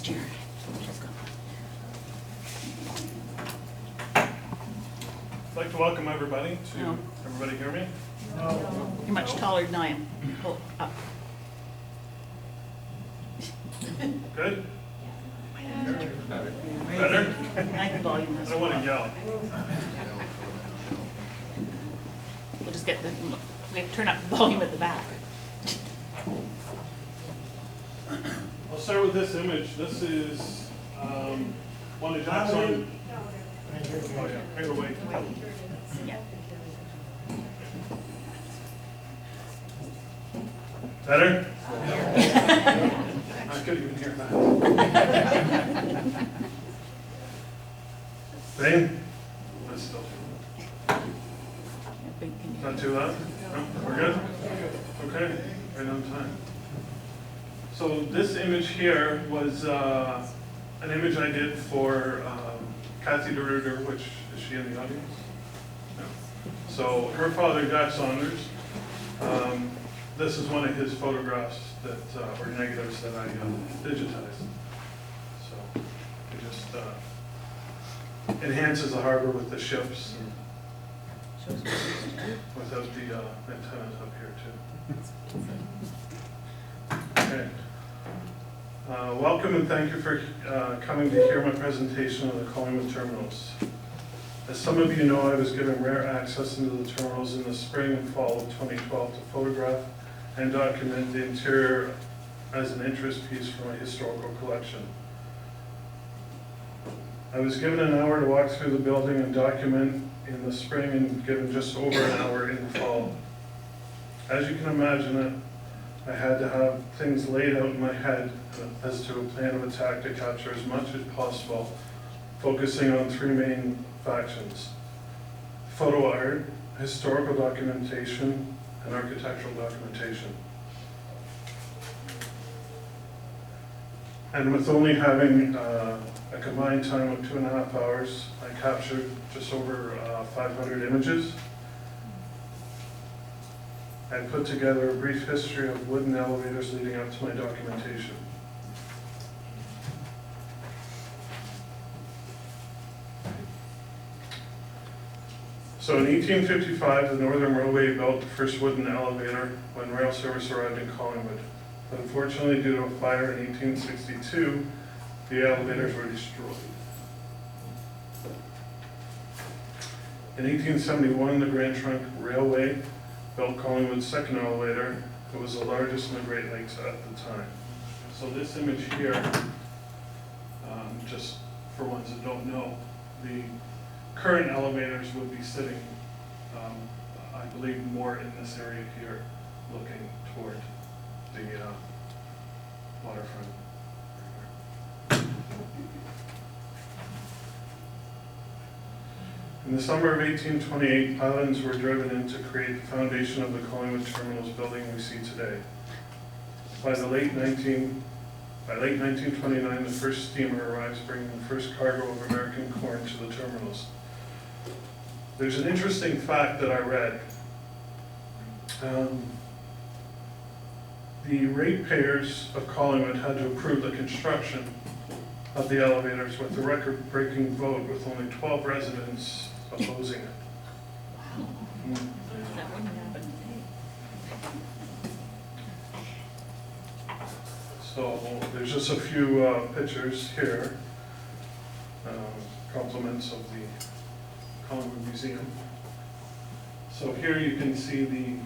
chair. She's gone. I'd like to welcome everybody to, No. everybody hear me? You're much taller than I am. Pull up. Good? Better? Better? I can volume I this. don't want to yell. We'll just get the, we have to turn up the volume at the back. I'll start with this image. This is one of Jackson. Oh yeah, right away. Yeah. Better? I couldn't even hear that. Same? That's still Big can you- not too loud? No, we're good? Okay, right on time. So this image here was an image I did for Kathy DeRuiter, which, is she in the audience? No. So her father, Jack Saunders, this is one of his photographs that, or negatives that I digitized. So it just enhances the harbor with the ships and Shows what it is to do. without the antennas up here too. Okay. Welcome and thank you for coming to hear my presentation of the Collingwood Terminals. As some of you know, I was given rare access into the terminals in the spring and fall of 2012 to photograph and document the interior as an interest piece for my historical collection. I was given an hour to walk through the building and document in the spring and given just over an hour in the fall. As you can imagine, I had to have things laid out in my head as to a plan of attack to capture as much as possible, focusing on three main factions: photo art, historical documentation, and architectural documentation. And with only having a combined time of 2.5 hours, I captured just over 500 images. I put together a brief history of wooden elevators leading up to my documentation. So in 1855, the Northern Railway built the first wooden elevator when rail service arrived in Collingwood. But unfortunately, due to a fire in 1862, the elevators were destroyed. In 1871, the Grand Trunk Railway built Collingwood's second elevator. It was the largest in the Great Lakes at the time. So this image here, just for ones that don't know, the current elevators would be sitting, I believe, more in this area here, looking toward the waterfront. In the summer of 1828, pilings were driven in to create the foundation of the Collingwood Terminals Building we see today. By late 1929, the first steamer arrives bringing the first cargo of American corn to the terminals. There's an interesting fact that I read. The ratepayers of Collingwood had to approve the construction of the elevators with a record-breaking vote with only 12 residents opposing it. That wouldn't happen today. So there's just a few pictures here, compliments of the Collingwood Museum. So here you can see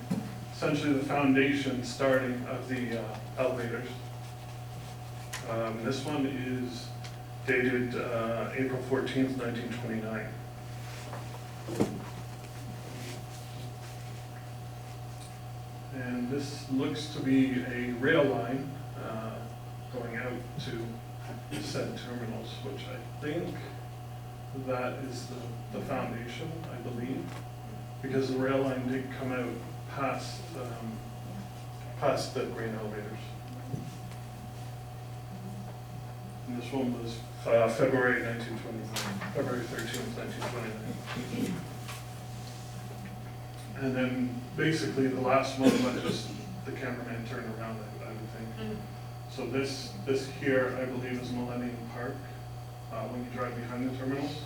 essentially the foundation starting of the elevators. This one is dated April 14th, 1929. And this looks to be a rail line going out to said terminals, which I think that is the foundation, I believe, because the rail line did come out past the grain elevators. And this one was February 1929, February 13th, 1929. And then basically the last one was just the cameraman turned around, I would think. So this here, I believe, is Millennium Park, when you drive behind the terminals.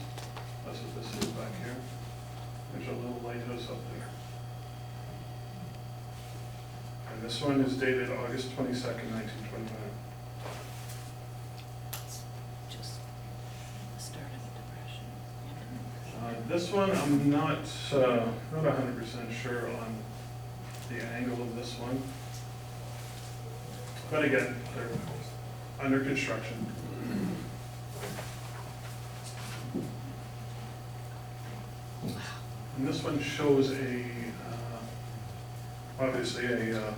That's what this is back here. There's a little lighthouse up there. And this one is dated August 22nd, 1929. Just the start of the Depression. This one, I'm not 100% sure on the angle of this one. But again, they're under construction. And this one shows obviously a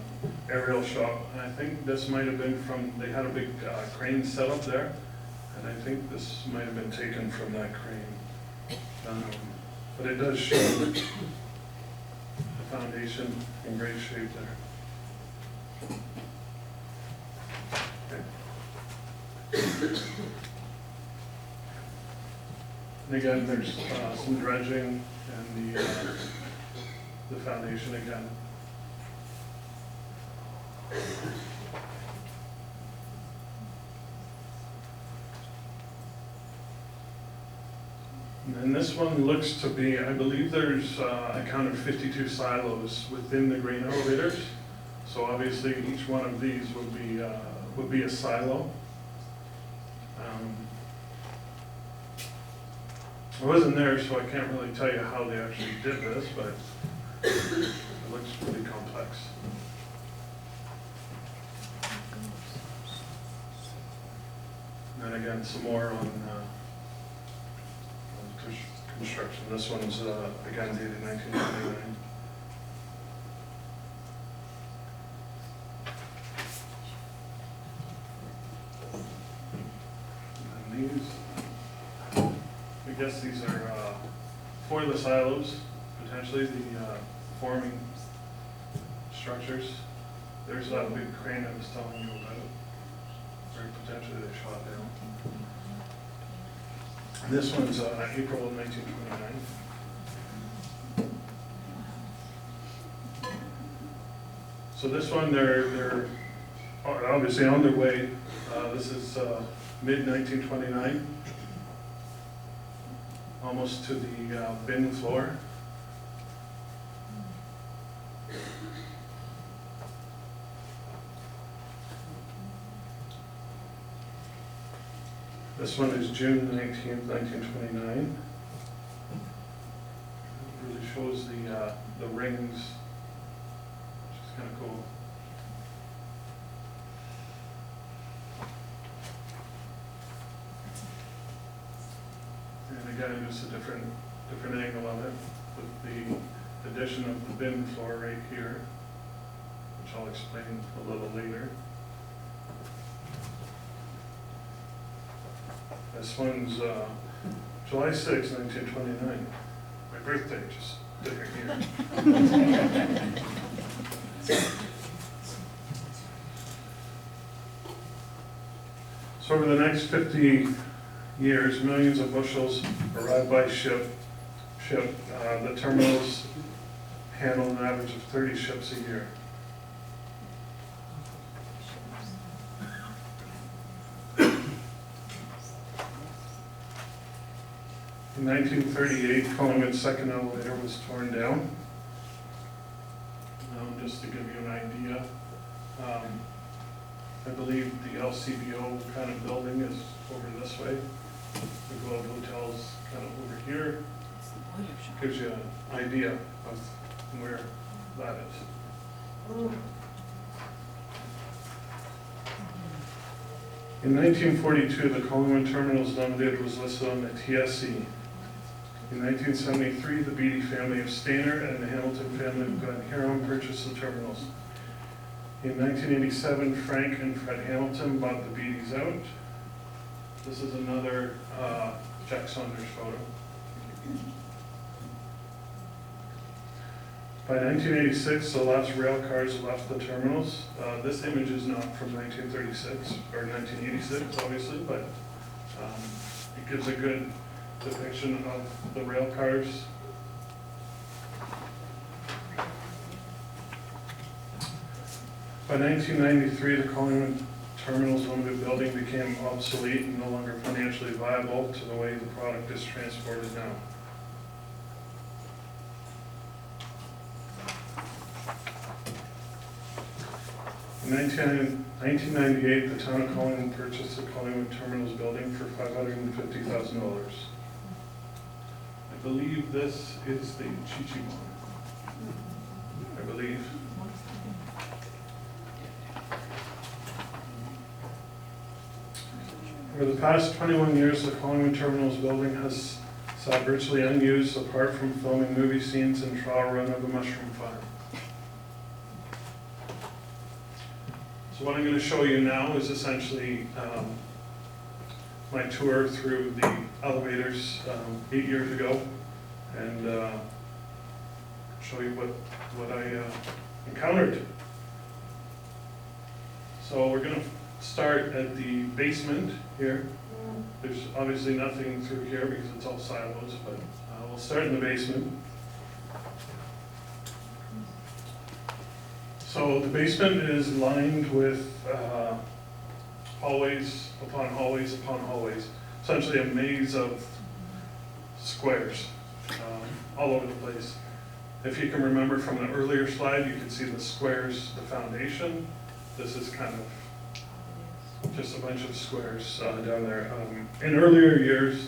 aerial shot. And I think this might have been from, they had a big crane set up there. And I think this might have been taken from that crane. But it does show the foundation in great shape there. Okay. And again, there's some dredging and the foundation again. And this one looks to be, I believe there's, I counted 52 silos within the grain elevators. So obviously each one of these would be a silo. I wasn't there, so I can't really tell you how they actually did this, but it looks pretty complex. And then again, some more on construction. This one's again dated 1929. And these, I guess these are for the silos, potentially the forming structures. There's that big crane I was telling you about, where potentially they shot down. And this one's April of 1929. So this one, they're obviously on their way. This is mid-1929, almost to the bin floor. This one is June 19th, 1929. It really shows the rings, which is kind of cool. And again, just a different angle of it, with the addition of the bin floor right here, which I'll explain a little later. This one's July 6, 1929. My birthday, just different year. So over the next 50 years, millions of bushels arrive by ship. The terminals handle an average of 30 ships a year. In 1938, Collingwood's second elevator was torn down. Just to give you an idea, I believe the LCBO kind of building is over this way. The Globe Hotel's kind of over here. Gives you an idea of where that is. In 1942, the Collingwood Terminals Limited was listed on the TSC. In 1973, the Beatty family of Stainer and the Hamilton family of Glen Huron purchased the terminals. In 1987, Frank and Fred Hamilton bought the Beattys out. This is another Jack Saunders photo. By 1986, the last rail cars left the terminals. This image is not from 1936 or 1986, obviously, but it gives a good depiction of the rail cars. By 1993, the Collingwood Terminals Limited Building became obsolete and no longer financially viable to the way the product is transported now. In 1998, the town of Collingwood purchased the Collingwood Terminals Building for $550,000. I believe this is the Chi-Chi one. I believe. For the past 21 years, the Collingwood Terminals Building has sat virtually unused apart from filming movie scenes and trial run of a mushroom farm. So what I'm going to show you now is essentially my tour through the elevators 8 years ago, and show you what I encountered. So we're going to start at the basement here. There's obviously nothing through here because it's all silos, but we'll start in the basement. So the basement is lined with hallways upon hallways upon hallways, essentially a maze of squares all over the place. If you can remember from the earlier slide, you can see the squares, the foundation. This is kind of just a bunch of squares down there. In earlier years,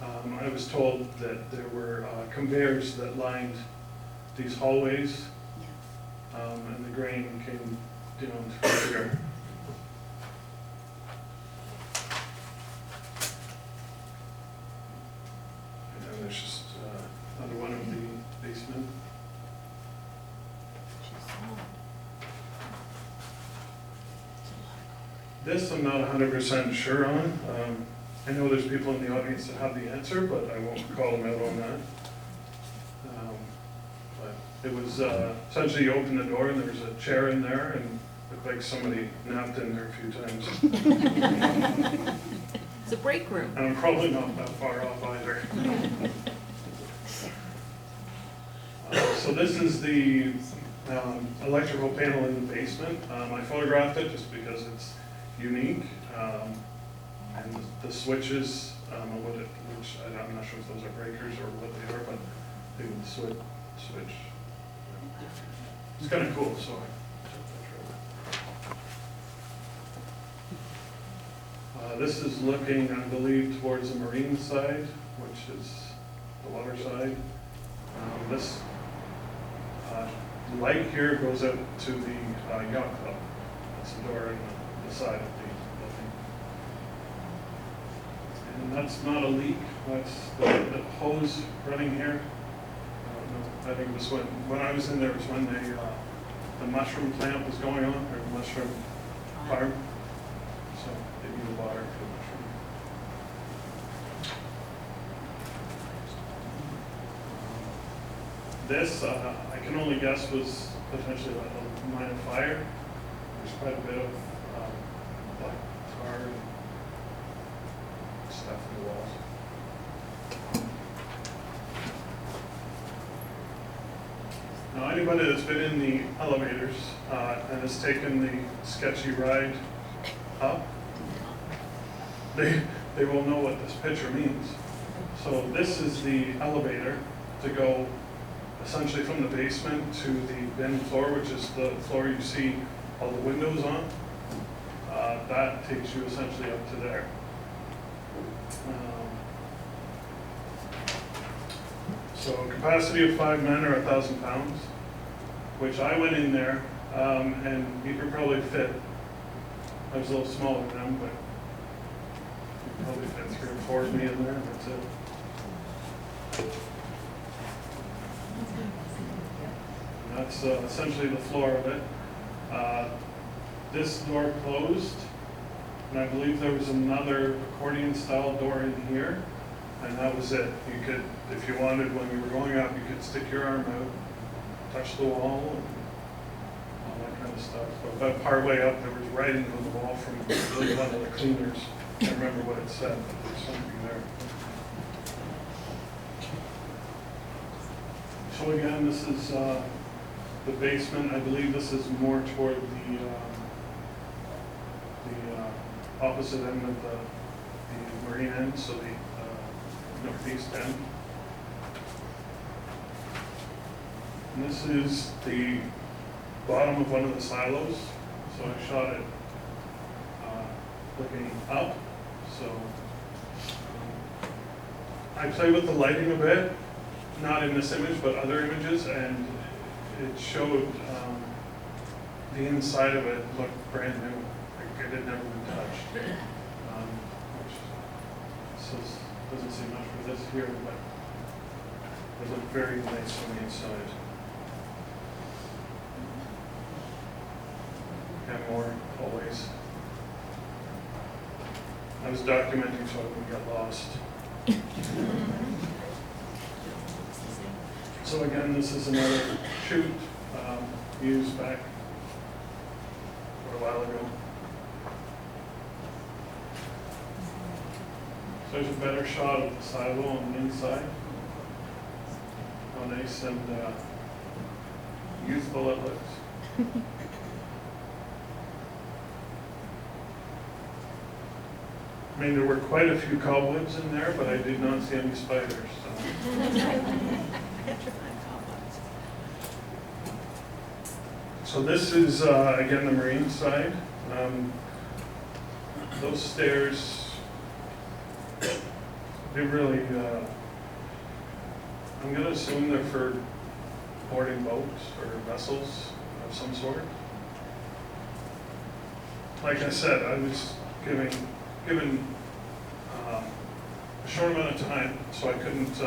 I was told that there were conveyors that lined these hallways, and the grain came down through here. And then there's just another one of the basement. This I'm not 100% sure on. I know there's people in the audience that have the answer, but I won't call them out on that. But it was essentially you open the door and there was a chair in there and it looked like somebody napped in there a few times. It's a break room. And I'm probably not that far off either. So this is the electrical panel in the basement. I photographed it just because it's unique, and the switches, which I'm not sure if those are breakers or what they are, but they would switch. It's kind of cool, so I took that trip. This is looking, I believe, towards the marine side, which is the water side. This light here goes out to the yacht club. That's the door in the side of the building. And that's not a leak, that's the hose running here. I don't know, I think it was when I was in there, was when the mushroom plant was going on, or the mushroom farm. So they needed water for the mushroom. This, I can only guess, was potentially like a minor fire. There's quite a bit of black tar and stuff in the walls. Now, anybody that's been in the elevators and has taken the sketchy ride up, they will know what this picture means. So this is the elevator to go essentially from the basement to the bin floor, which is the floor you see all the windows on. That takes you essentially up to there. So capacity of 5 men or 1,000 pounds, which I went in there and you could probably fit. I was a little smaller than them, but you could probably fit 3 or 4 of me in there, and that's it. That's essentially the floor of it. This door closed, and I believe there was another accordion-style door in here, and that was it. You could, if you wanted, when you were going up, you could stick your arm out, touch the wall, and all that kind of stuff. But about partway up, there was writing on the wall from I believe one of the cleaners. I can't remember what it said, but there's something there. So again, this is the basement. I believe this is more toward the opposite end of the marine end, so the northeast end. And this is the bottom of one of the silos, so I shot it looking up. So I play with the lighting a bit, not in this image, but other images, and it showed the inside of it looked brand new, like it had never been touched. Which doesn't see much for this here, but it looked very nice on the inside. And more always. I was documenting so I wouldn't get lost. So again, this is another chute used back a while ago. So there's a better shot of the silo on the inside. How nice and youthful it looks. I mean, there were quite a few cobwebs in there, but I did not see any spiders. So. So this is, again, the marine side. Those stairs, they really, I'm going to assume they're for boarding boats or vessels of some sort. Like I said, I was given a short amount of time, so I couldn't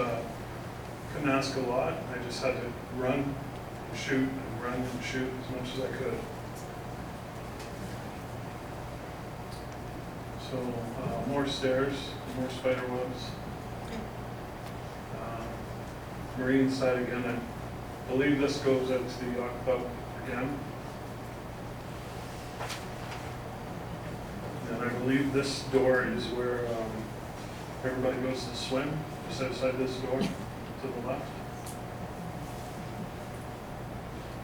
ask a lot. I just had to run and shoot and run and shoot as much as I could. So more stairs, more spider webs. Marine side again. I believe this goes out to the yacht club again. And I believe this door is where everybody goes to swim, just outside this door to the left.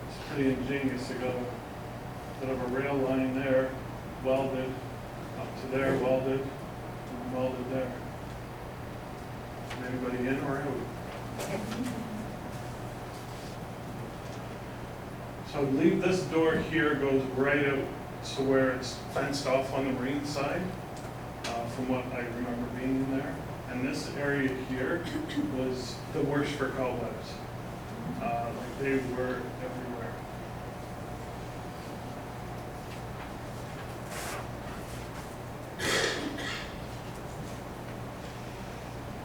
It's pretty ingenious. They got a bit of a rail line there, welded, up to there, welded, and welded there. Anybody in or out? So I believe this door here goes right out to where it's fenced off on the marine side, from what I remember being in there. And this area here was the worst for cobwebs. Like they were everywhere.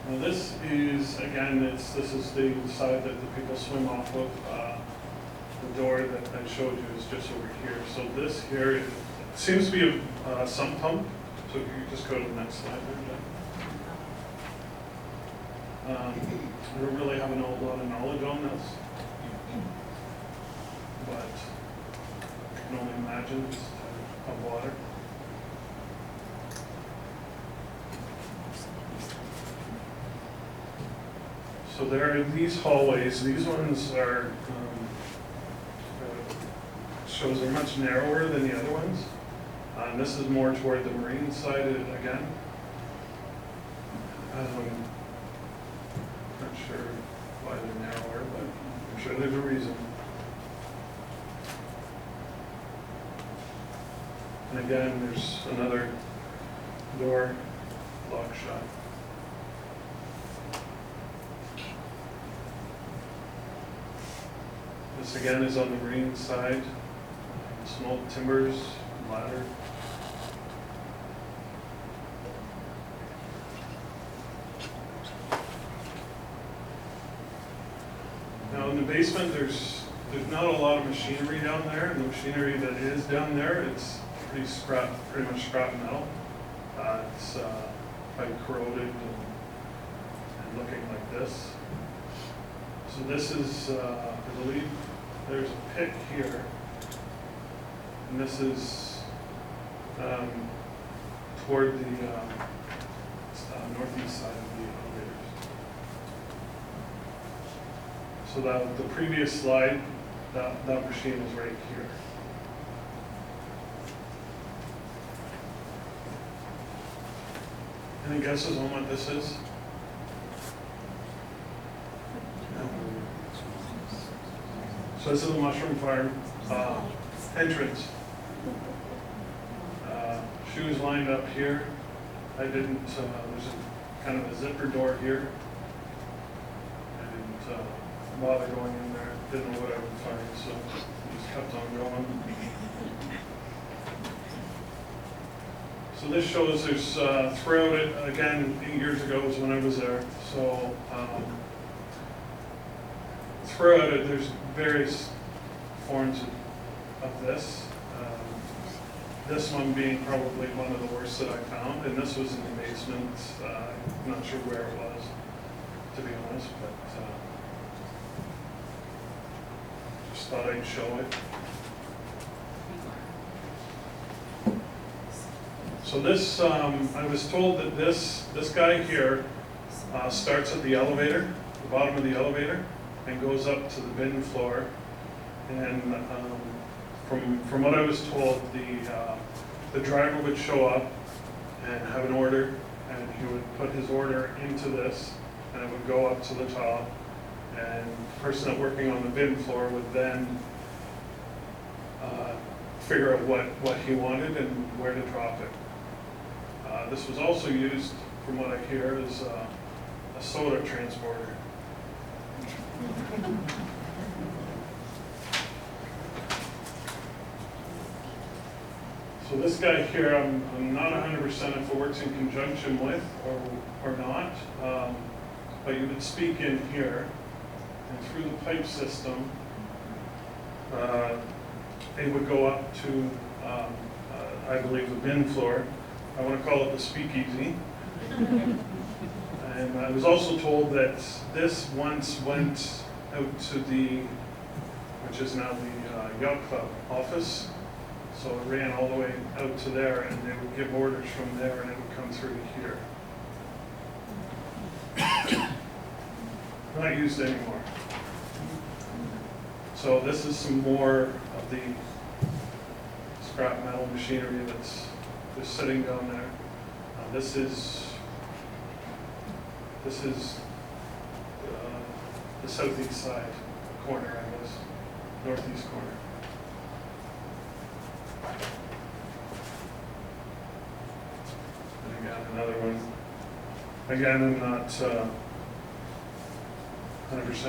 Now this is, again, this is the side that the people swim off of. The door that I showed you is just over here. So this here, it seems to be a sump pump. So if you could just go to the next slide there, Jeff. I don't really have a lot of knowledge on this, but I can only imagine it's to pump water. So there are these hallways. These ones are shows are much narrower than the other ones. This is more toward the marine side again. Not sure why they're narrower, but I'm sure there's a reason. And again, there's another door locked shut. This again is on the marine side. Small timbers, ladder. Now in the basement, there's not a lot of machinery down there. The machinery that is down there, it's pretty much scrap metal. It's quite corroded and looking like this. So this is, I believe, there's a pit here. And this is toward the northeast side of the elevators. So the previous slide, that machine is right here. Any guesses on what this is? No. So this is the mushroom farm entrance. Shoes lined up here. I didn't, there's a kind of a zipper door here. I didn't bother going in there. Didn't know what I would find, so just kept on going. So this shows there's, throughout it, again, 8 years ago was when I was there. So throughout it, there's various forms of this. This one being probably one of the worst that I found, and this was in the basement. I'm not sure where it was, to be honest, but just thought I'd show it. So this, I was told that this guy here starts at the elevator, the bottom of the elevator, and goes up to the bin floor. And from what I was told, the driver would show up and have an order, and he would put his order into this, and it would go up to the top, and the person that working on the bin floor would then figure out what he wanted and where to drop it. This was also used, from what I hear, as a soda transporter. So this guy here, I'm not 100% if it works in conjunction with or not, but you would speak in here, and through the pipe system, it would go up to, I believe, the bin floor. I want to call it the speakeasy. And I was also told that this once went out to the, which is now the yacht club office. So it ran all the way out to there, and they would give orders from there, and it would come through to here. Not used anymore. So this is some more of the scrap metal machinery that's just sitting down there. This is the southeast side corner, I guess, northeast corner. And again, another one. Again, I'm not 100%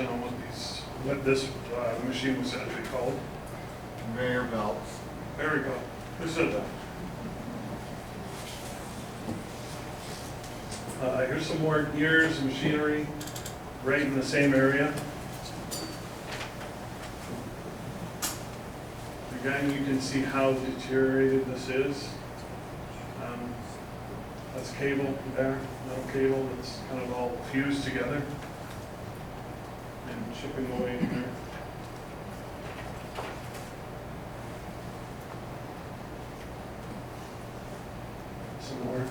on what this machine was actually called. Conveyor belts. There we go. Who said that? Here's some more gears and machinery right in the same area. Again, you can see how deteriorated this is. That's cable there, metal cable that's kind of all fused together and chipping away in there. Some more.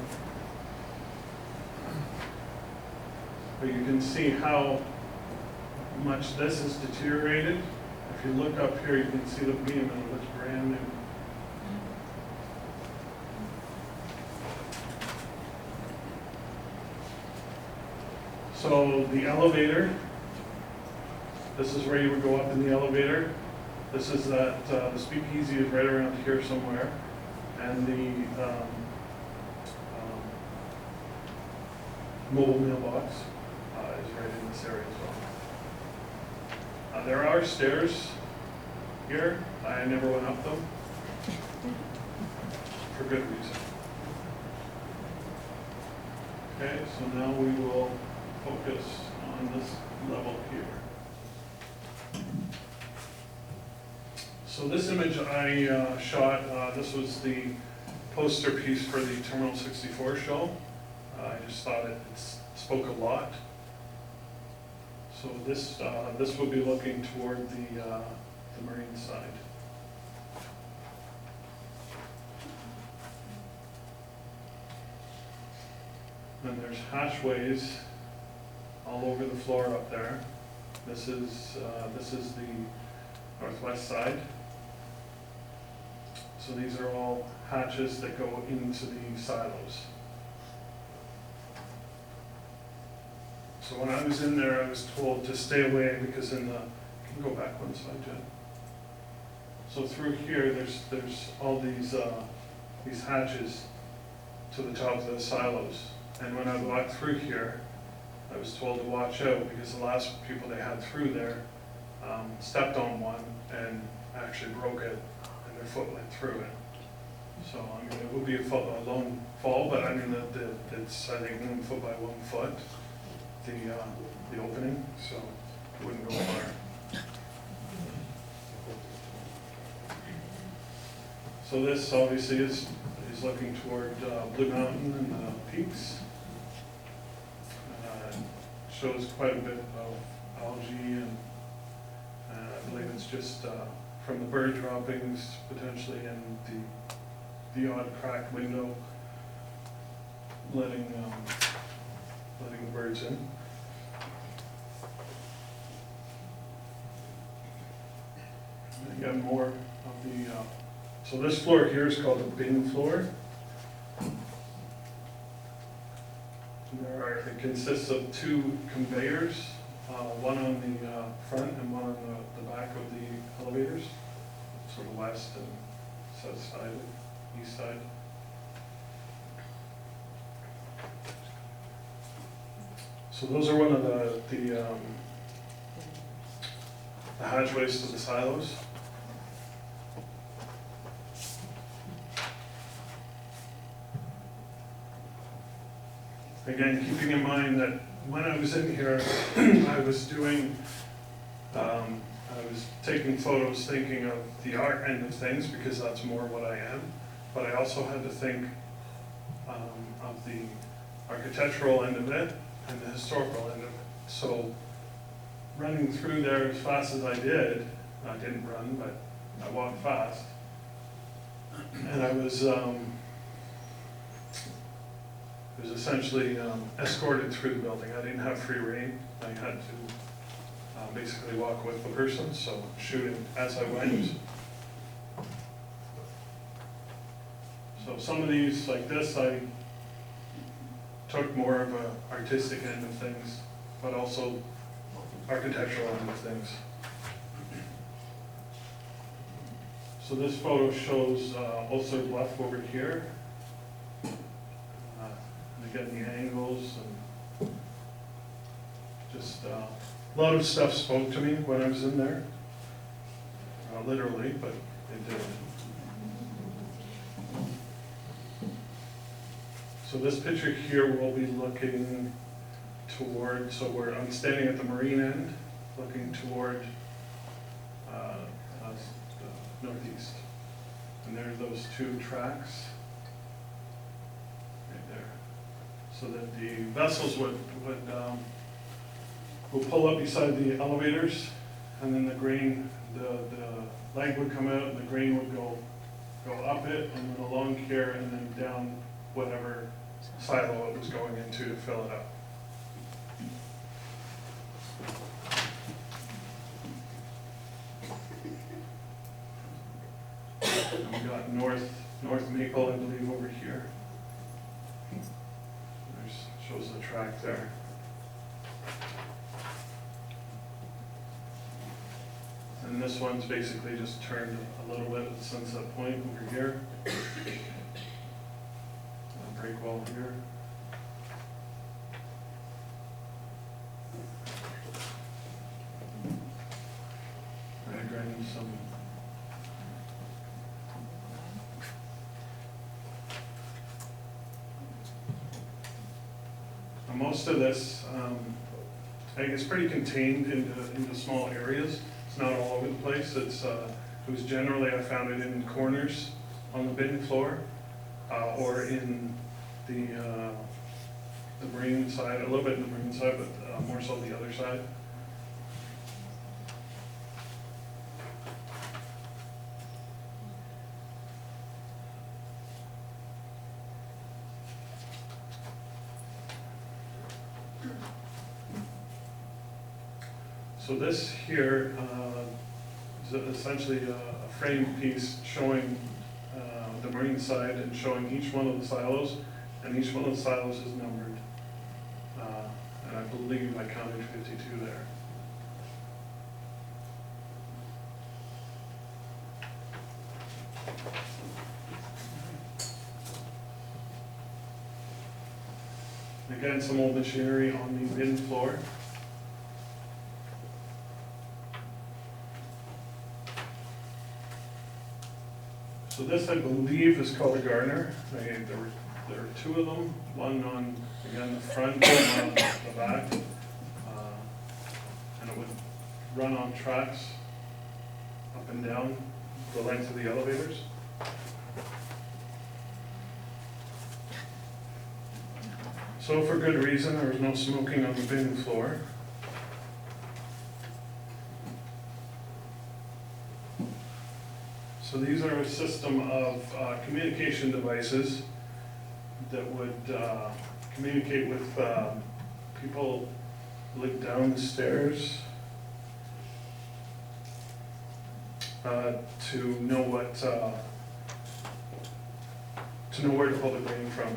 But you can see how much this is deteriorated. If you look up here, you can see the beam and it looks brand new. So the elevator, this is where you would go up in the elevator. This is that, the speakeasy is right around here somewhere. And the mobile mailbox is right in this area as well. There are stairs here. I never went up them for good reason. Okay, so now we will focus on this level here. So this image I shot, this was the poster piece for the Terminal 64 show. I just thought it spoke a lot. So this would be looking toward the marine side. And there's hatchways all over the floor up there. This is the northwest side. So these are all hatches that go into the silos. So when I was in there, I was told to stay away because in the, can you go back one slide, Jen? So through here, there's all these hatches to the top of the silos. And when I walked through here, I was told to watch out because the last people they had through there stepped on one and actually broke it, and their foot went through it. So, I mean, it would be a lone fall, but I mean, it's, I think, 1 foot by 1 foot, the opening, so it wouldn't go far. So this obviously is looking toward Blue Mountain and the peaks. Shows quite a bit of algae, and I believe it's just from the bird droppings potentially, and the odd cracked window letting the birds in. Again, more of the so this floor here is called the bin floor. It consists of 2 conveyors, one on the front and one on the back of the elevators, sort of west and south side, east side. So those are one of the hatchways to the silos. Again, keeping in mind that when I was in here, I was taking photos thinking of the art end of things because that's more what I am, but I also had to think of the architectural end of it and the historical end of it. So running through there as fast as I didn't run, but I walked fast, and I was essentially escorted through the building. I didn't have free rein. I had to basically walk with the person, so shooting as I went. So some of these, like this, I took more of an artistic end of things, but also architectural end of things. So this photo shows Ulster Bluff over here. Again, the angles and just a lot of stuff spoke to me when I was in there. Literally, but it did. So this picture here will be looking toward, I'm standing at the marine end, looking toward northeast. And there are those 2 tracks right there. So that the vessels would pull up beside the elevators, and then the leg would come out, and the grain would go up it, and then along here, and then down whatever silo it was going into to fill it up. And we got North Maple, I believe, over here. Shows the track there. And this one's basically just turned a little bit at the Sunset Point over here. A break wall here. Diagramming some. Most of this, I think it's pretty contained into small areas. It's not all over the place. It was generally, I found it in corners on the bin floor, or in the marine side, a little bit in the marine side, but more so the other side. So this here is essentially a frame piece showing the marine side and showing each one of the silos, and each one of the silos is numbered. And I believe I counted 52 there. Again, some old machinery on the bin floor. So this, I believe, is called a gardener. There are two of them, one on, again, the front and one on the back. And it would run on tracks up and down the length of the elevators. So for good reason, there was no smoking on the bin floor. So these are a system of communication devices that would communicate with people who live down the stairs to know what to know where to pull the grain from.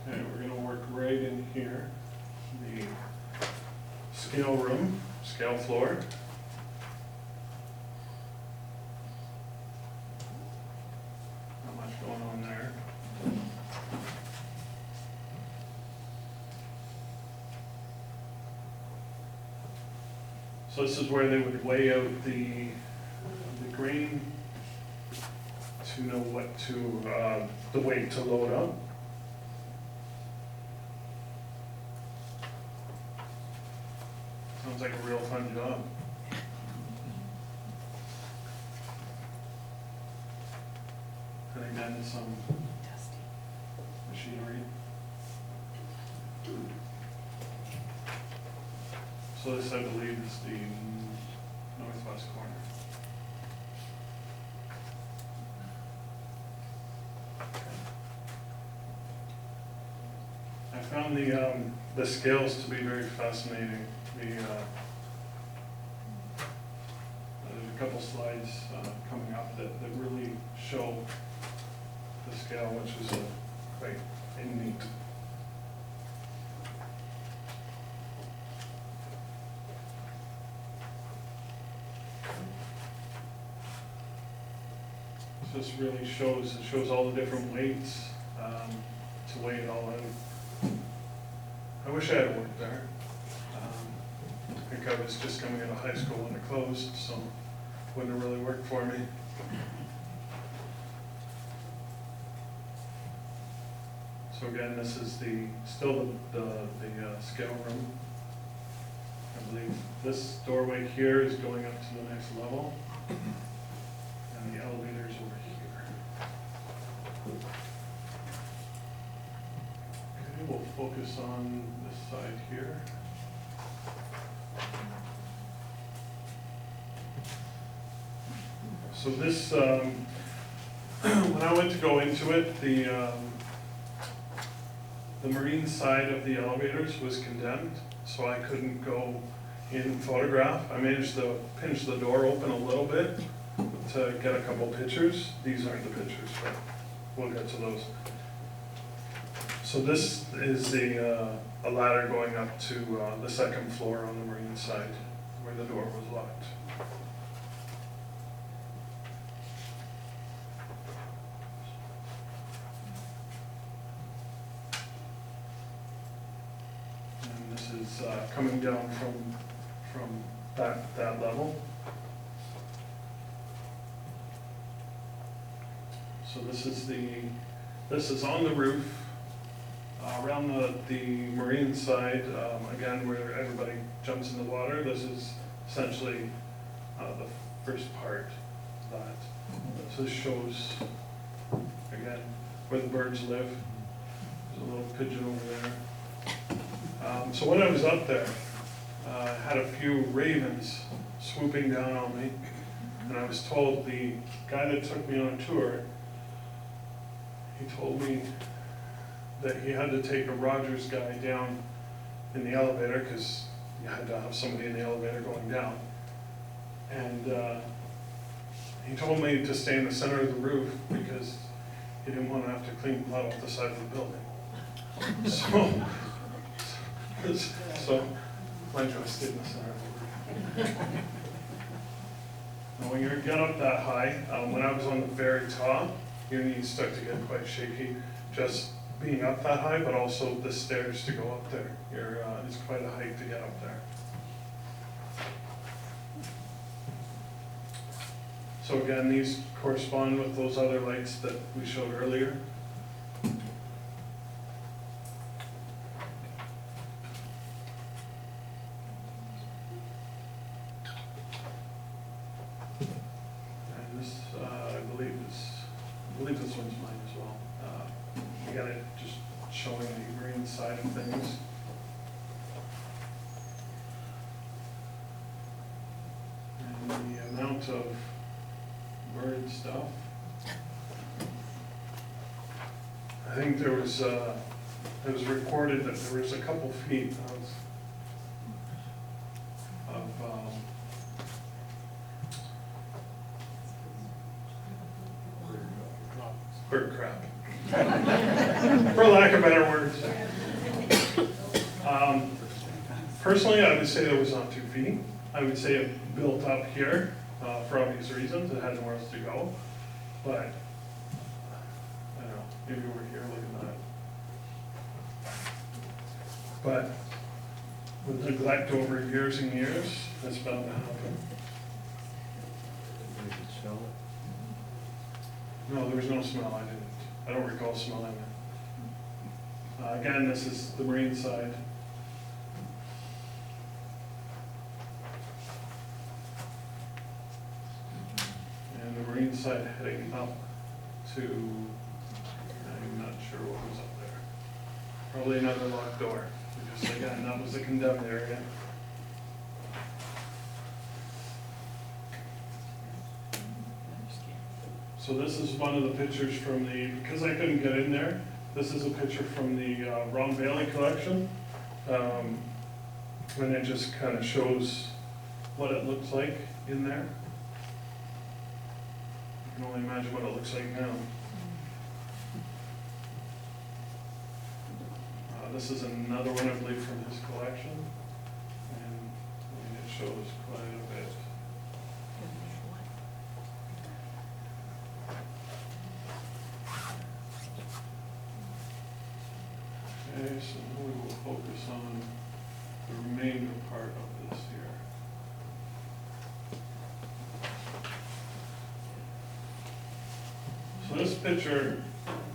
Okay, we're going to work right in here. The scale room, scale floor. Not much going on there. So this is where they would weigh out the grain to know what to, the weight to load up. Sounds like a real fun job. And again, some machinery. So this, I believe, is the northwest corner. I found the scales to be very fascinating. There's a couple slides coming up that really show the scale, which is quite neat. So this really shows all the different weights to weigh it all out. I wish I had worked there. I think I was just coming out of high school when it closed, so it wouldn't have really worked for me. So again, this is still the scale room. I believe this doorway here is going up to the next level, and the elevator's over here. Okay, we'll focus on this side here. So this, when I went to go into it, the marine side of the elevators was condemned, so I couldn't go in and photograph. I managed to pinch the door open a little bit to get a couple pictures. These aren't the pictures, but we'll get to those. So this is a ladder going up to the second floor on the marine side, where the door was locked. Coming down from that level. So this is on the roof around the marine side, again where everybody jumps in the water. This is essentially the first part of that. So this shows again where the birds live. There's a little pigeon over there. So when I was up there, I had a few ravens swooping down on me, and I was told, the guy that took me on a tour, he told me that he had to take a Rogers guy down in the elevator because you had to have somebody in the elevator going down. And he told me to stay in the center of the roof because he didn't want to have to clean mud off the side of the building. So my joist didn't center. Now, when you get up that high, when I was on the very top, your knees start to get quite shaky. Just being up that high, but also the stairs to go up there. It's quite a height to get up there. So again, these correspond with those other lights that we showed earlier. And this, I believe this one's mine as well. Again, it just showing the green side of things. And the amount of bird stuff. I think it was reported that there was a couple feet of bird crap, for lack of better words. Personally, I would say it was not 2 feet. I would say it built up here. For obvious reasons, it had nowhere else to go, but I don't know, maybe over here, look at that. But with neglect over years and years, that's bound to happen. No, there was no smell, I don't recall smelling it. Again, this is the marine side. Marine side heading up to, I'm not sure what was up there. Probably another locked door. Because again, that was a condemned area. So this is one of the pictures from because I couldn't get in there, this is a picture from the Ron Bailey collection. And it just kind of shows what it looks like in there. I can only imagine what it looks like now. This is another one, I believe, from his collection. And it shows quite a bit. Okay, so now we will focus on the remainder part of this here. So this picture,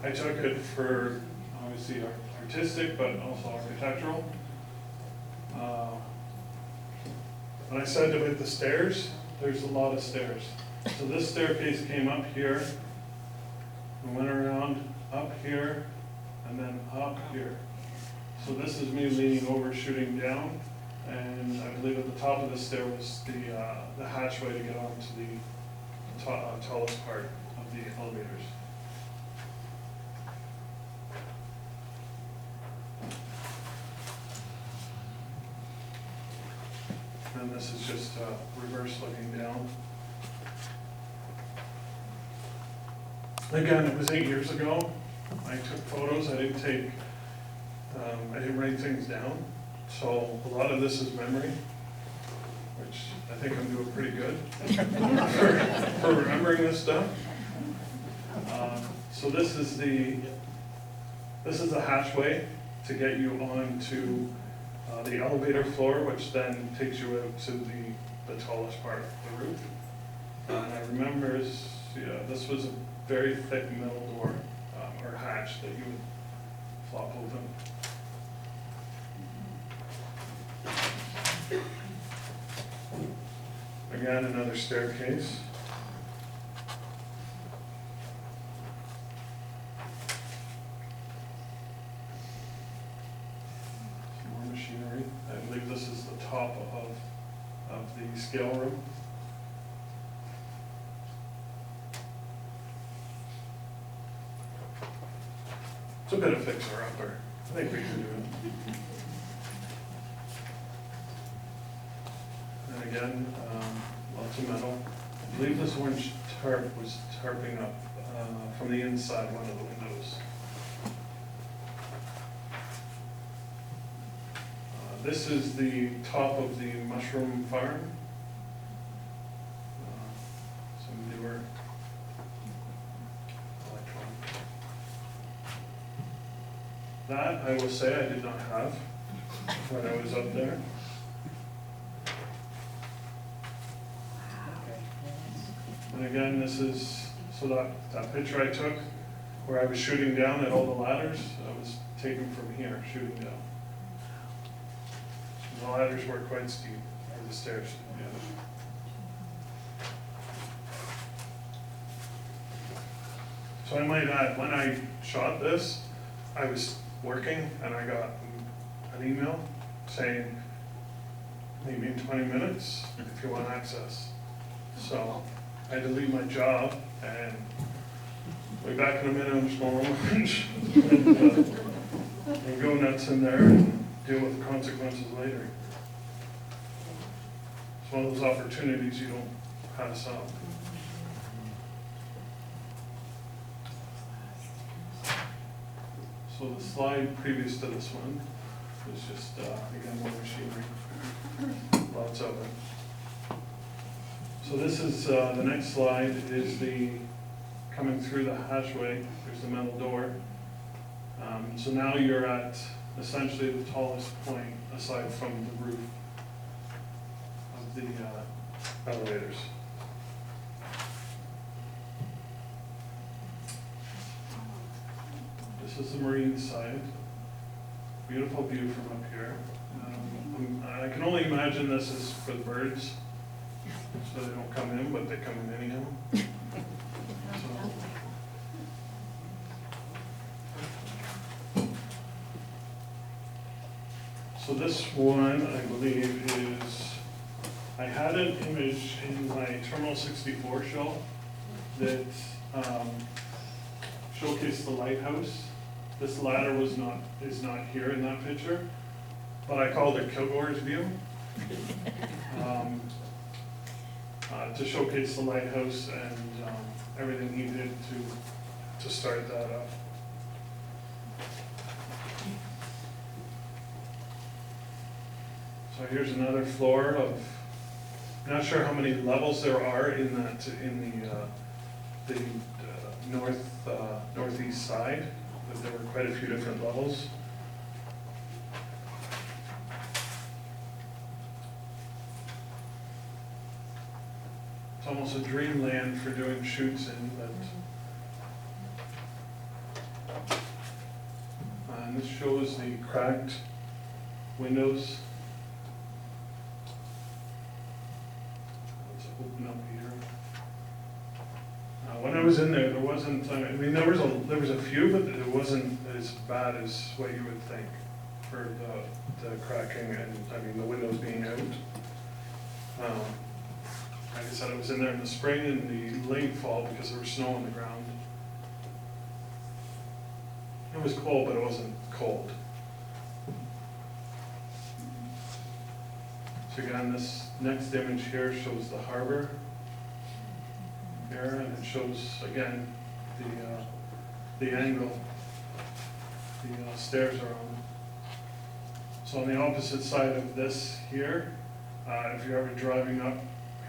I took it for obviously artistic, but also architectural. When I said about the stairs, there's a lot of stairs. So this staircase came up here, and went around up here, and then up here. So this is me leaning over, shooting down, and I believe at the top of the stair was the hatchway to get onto the tallest part of the elevators. And this is just reverse looking down. Again, it was 8 years ago. I took photos. I didn't write things down. So a lot of this is memory, which I think I'm doing pretty good for remembering this stuff. So this is the hatchway to get you onto the elevator floor, which then takes you out to the tallest part of the roof. And I remember, this was a very thick metal door or hatch that you would flop open. Again, another staircase. Some more machinery. I believe this is the top of the scale room. It's a bit of fixer-upper. I think we can do it. And again, lots of metal. I believe this orange tarp was tarping up from the inside one of the windows. This is the top of the mushroom farm. Some newer electronic. That, I will say, I did not have when I was up there. And again, this is, so that picture I took where I was shooting down at all the ladders, I was taken from here, shooting down. And the ladders were quite steep, or the stairs, yeah. So I might add, when I shot this, I was working and I got an email saying, meet me in 20 minutes if you want access. So I had to leave my job and be back in a minute, I'm just going to lunch and go nuts in there and deal with the consequences later. It's one of those opportunities you don't pass up. So the slide previous to this one was just, again, more machinery, lots of it. So this is, the next slide is the, coming through the hatchway, there's the metal door. So now you're at essentially the tallest point aside from the roof of the elevators. This is the marine side. Beautiful view from up here. I can only imagine this is for the birds, so they don't come in, but they come in anyhow. So this one, I believe, is, I had an image in my Terminal 64 show that showcased the lighthouse. This ladder is not here in that picture, but I called it Kilgore's view to showcase the lighthouse and everything he did to start that up. So here's another floor of, not sure how many levels there are in that, in the northeast side, but there were quite a few different levels. It's almost a dreamland for doing shoots in, but and this shows the cracked windows. Open up here. When I was in there, there wasn't. I mean, there was a few, but it wasn't as bad as what you would think for the cracking and I mean the windows being out. Like I said, I was in there in the spring and the late fall because there was snow on the ground. It was cold, but it wasn't cold. So again, this next image here shows the harbor here, and it shows again the angle the stairs are on. So on the opposite side of this here, if you're ever driving up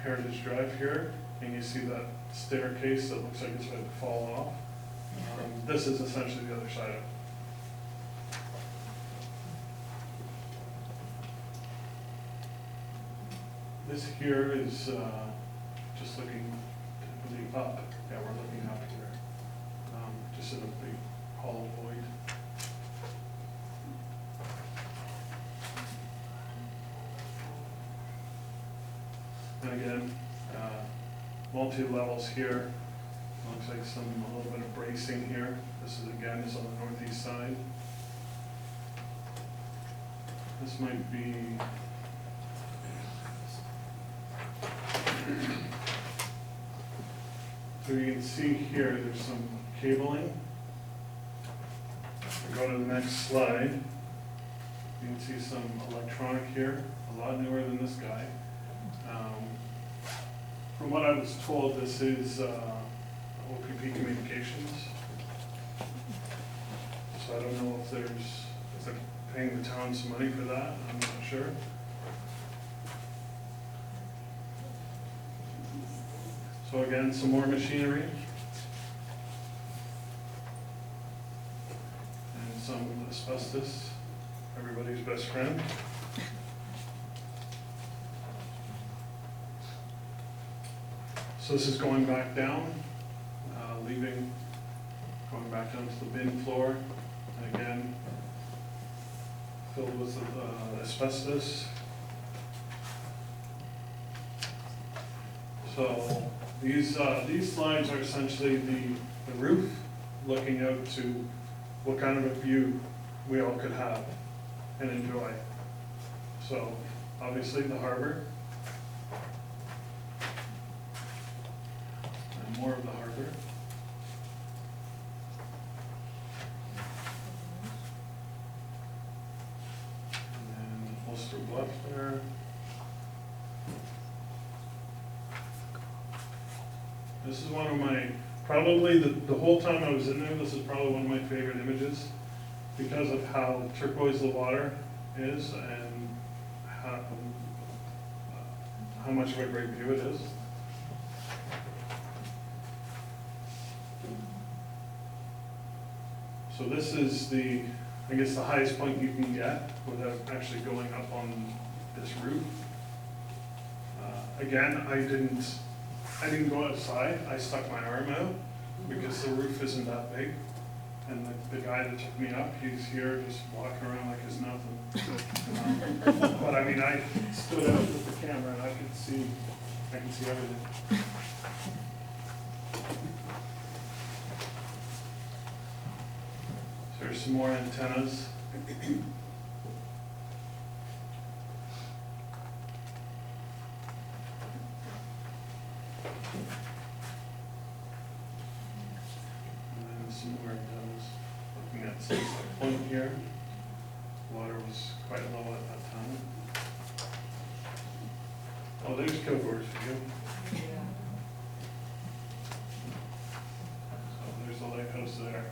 Heritage Drive here, and you see that staircase that looks like it's about to fall off, this is essentially the other side of it. This here is just looking up. Yeah, we're looking up here. Just in a big hollow void. And again, multi-levels here. Looks like a little bit of bracing here. This is again is on the northeast side. This might be. So you can see here, there's some cabling. We go to the next slide. You can see some electronic here, a lot newer than this guy. From what I was told, this is OPP Communications. So I don't know if they're paying the town some money for that, I'm not sure. So again, some more machinery. And some asbestos, everybody's best friend. So this is going back down, going back down to the bin floor, and again, filled with asbestos. So these slides are essentially the roof looking out to what kind of a view we all could have and enjoy. So obviously the harbor, and more of the harbor. And then Ulster Bluff there. This is one of my, probably the whole time I was in there, this is probably one of my favorite images because of how turquoise the water is and how much of a great view it is. So this is I guess the highest point you can get without actually going up on this roof. Again, I didn't go outside, I stuck my arm out because the roof isn't that big. And the guy that took me up, he's here just walking around like it's nothing. But I mean, I stood out with the camera and I could see everything. So there's some more antennas. Some more antennas. Looking at Sunset Point here. Water was quite low at that time. Oh, there's Kilgore's view. So there's the lighthouse there.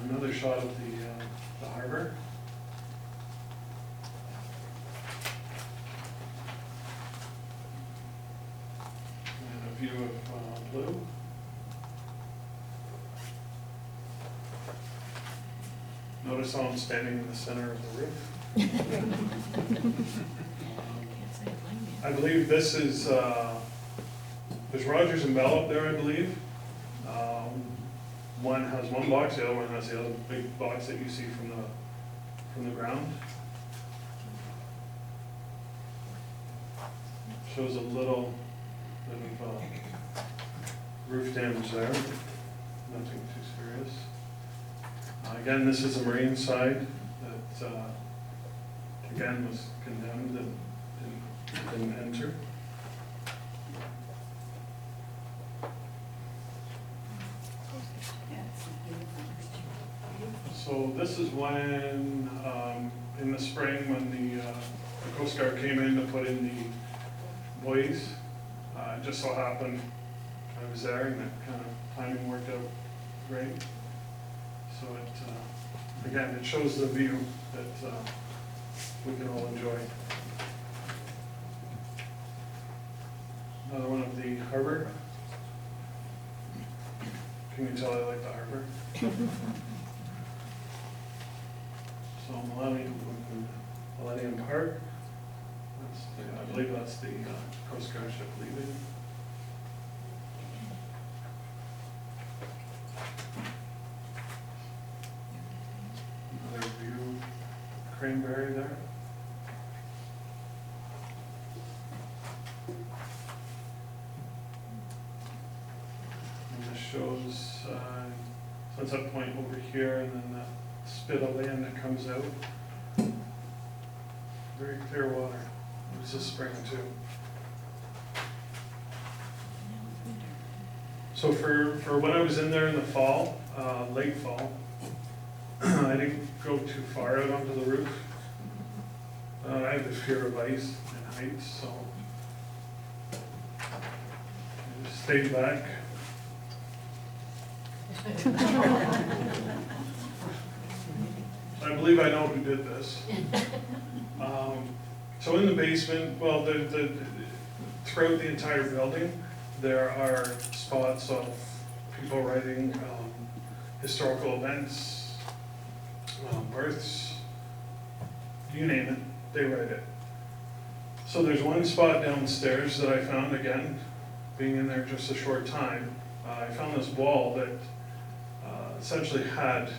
Another shot of the harbor. And a view of blue. Notice how I'm standing in the center of the roof. I believe this is, there's Rogers and Bell up there, I believe. One has one box, the other one has the other big box that you see from the ground. Shows a little bit of roof damage there, nothing too serious. Again, this is a marine side that, again, was condemned and didn't enter. So this is when, in the spring, when the Coast Guard came in to put in the buoys. It just so happened I was there and that kind of timing worked out great. So it, again, it shows the view that we can all enjoy. Another one of the harbor. Can you tell I like the harbor? So Millennium Park. I believe that's the Coast Guard ship leaving. Another view, Cranberry there. And this shows Sunset Point over here, and then that spit of land that comes out. Very clear water. It was this spring too. So for when I was in there in the fall, late fall, I didn't go too far out onto the roof. I have the fear of ice and heights, so stayed back. I believe I know who did this. So in the basement, well, throughout the entire building, there are spots of people writing historical events, births, you name it, they write it. So there's one spot downstairs that I found, again, being in there just a short time. I found this wall that essentially had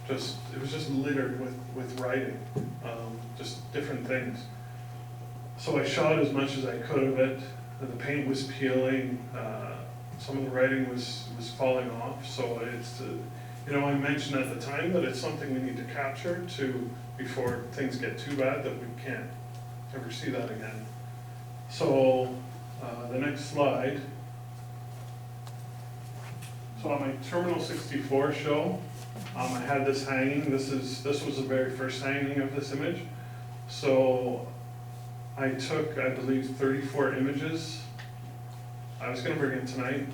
it was just littered with writing, just different things. So I shot as much as I could of it. The paint was peeling, some of the writing was falling off. So it's, I mentioned at the time that it's something we need to capture before things get too bad that we can't ever see that again. So the next slide. So on my Terminal 64 show, I had this hanging. This was the very first hanging of this image. So I took, I believe, 34 images. I was going to bring it tonight. It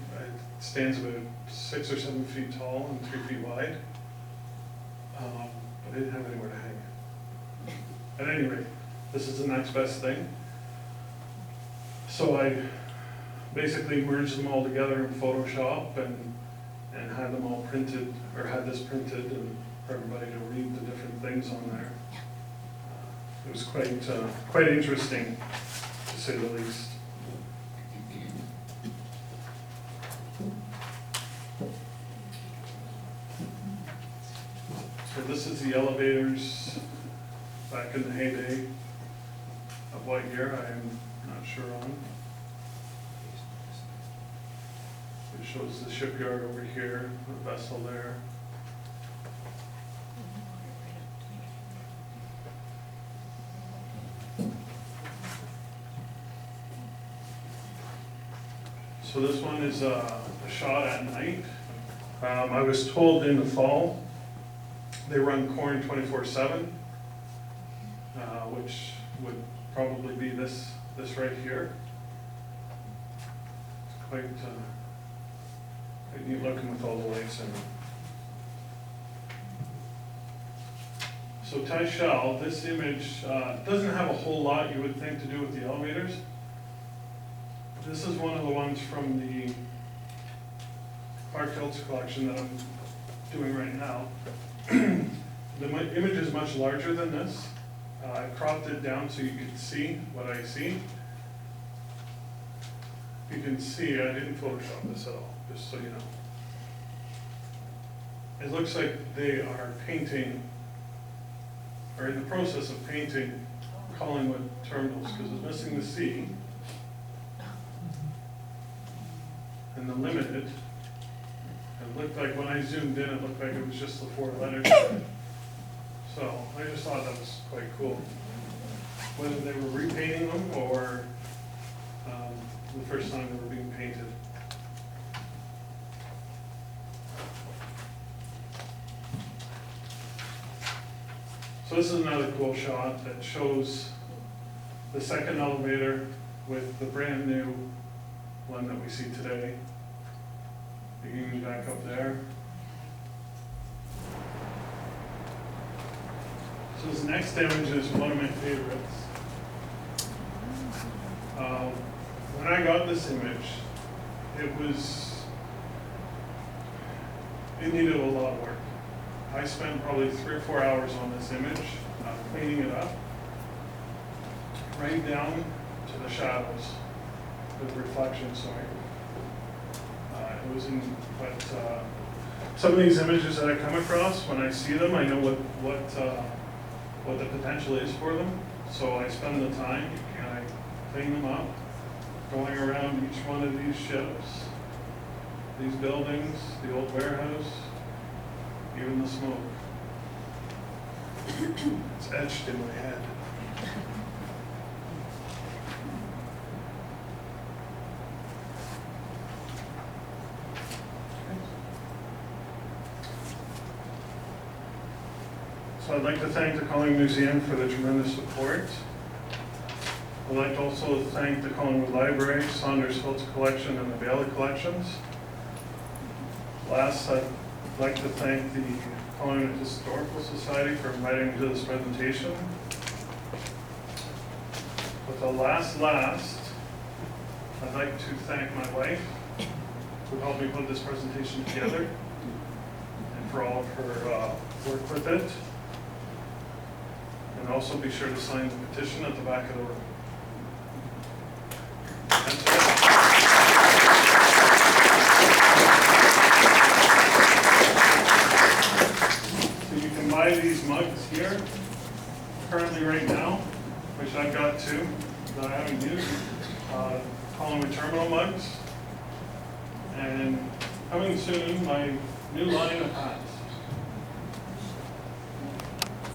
stands about 6 or 7 feet tall and 3 feet wide. But I didn't have anywhere to hang it. At any rate, this is the next best thing. So I basically merged them all together in Photoshop and had them all printed, or had this printed, and for everybody to read the different things on there. It was quite interesting, to say the least. So this is the elevators back in the heyday of what year, I am not sure on. It shows the shipyard over here, the vessel there. So this one is a shot at night. I was told in the fall they run corn 24/7, which would probably be this right here. It's quite neat looking with all the lights in it. So Tyshell, this image doesn't have a whole lot you would think to do with the elevators. This is one of the ones from the Clark Hills collection that I'm doing right now. The image is much larger than this. I cropped it down so you could see what I see. You can see I didn't Photoshop this at all, just so you know. It looks like they are painting, or in the process of painting Collingwood Terminals, because it's missing the C. And the limited, it looked like when I zoomed in, it looked like it was just the 4 letters. So I just thought that was quite cool. Whether they were repainting them or the first time they were being painted. So this is another cool shot that shows the second elevator with the brand new one that we see today. Beginning back up there. So this next image is one of my favorites. When I got this image, it needed a lot of work. I spent probably 3 or 4 hours on this image, cleaning it up, right down to the shadows, the reflection, sorry. It was in, but some of these images that I come across, when I see them, I know what the potential is for them. So I spend the time and I clean them up, going around each one of these ships, these buildings, the old warehouse, even the smoke. It's etched in my head. So I'd like to thank the Collingwood Museum for the tremendous support. I'd like to also thank the Collingwood Library, Saunders Filter Collection, and the Bailey Collections. Last, I'd like to thank the Collingwood Historical Society for inviting me to this presentation. But the last, I'd like to thank my wife who helped me put this presentation together and for all of her work with it. And also be sure to sign the petition at the back of the room. That's it. So you can buy these mugs here, currently right now, which I've got two that I haven't used. Collingwood Terminal mugs. And coming soon, my new line of hats.